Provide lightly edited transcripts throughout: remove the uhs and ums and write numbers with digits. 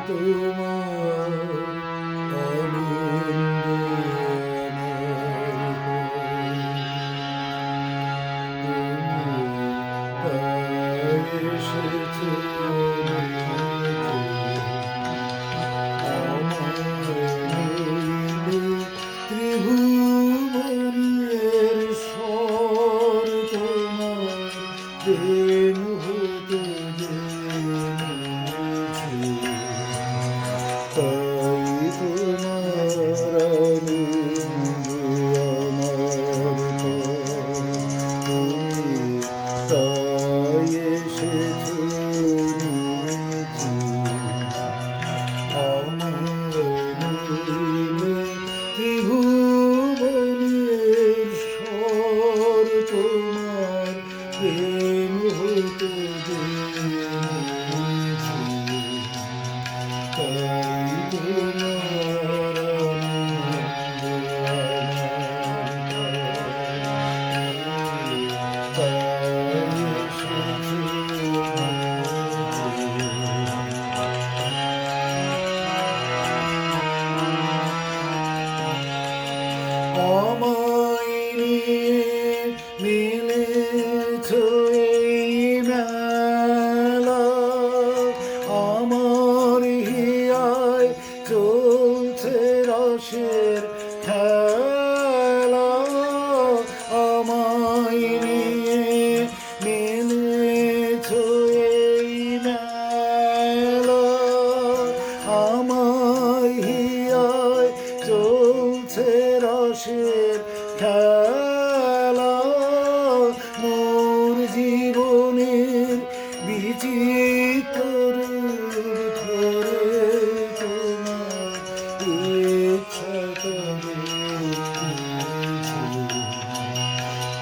তোমার আনন্দ এসেছে ত্রিভুবনের স্বর তোমার প্রেম হতে জেনেছি তাই তোমার আনন্দ আমার তুমি তাই এসেছো নিয়েছি ত্রিভুবনের স্বর তোমার প্রেম হতে জেনেছি তাই তোমার আমায় নিয়ে মিলেছ এই মেলা আমার হিয়ায় চলছে রসের খেলা আমায় নিয়ে মিলেছ এই মেলা আমার হিয়ায় চলছে রসের খেলা মোর জীবনের বিচিত্র রূপ ধরে তোমার ইচ্ছা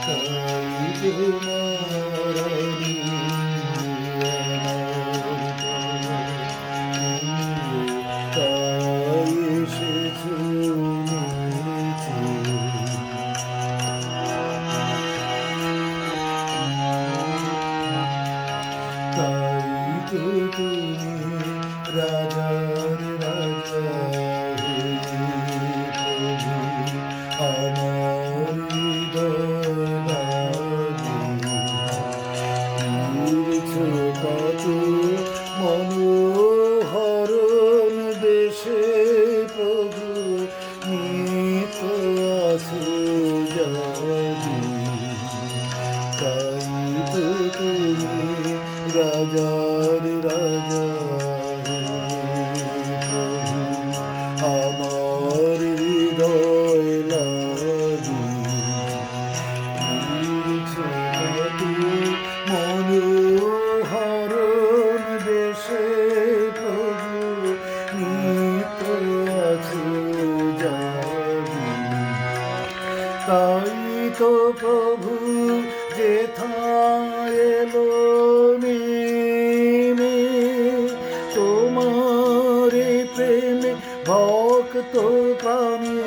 তাই তোমার তাই এসেছো তাই তো তুমি রাজার রাজা প্রভু আমার হৃদয় কত মনোহরণ দেশে প্রভু নিত আছো জানি তাই তো তুমি রাজার রাজা প্রভু আমার হৃদয় লাগি মনোহরণ দেশে প্রভু নিত আছো জানি তাই তো প্রভু যেথায় এলো নেমে তোমার প্রেমে ভক্ত প্রাণে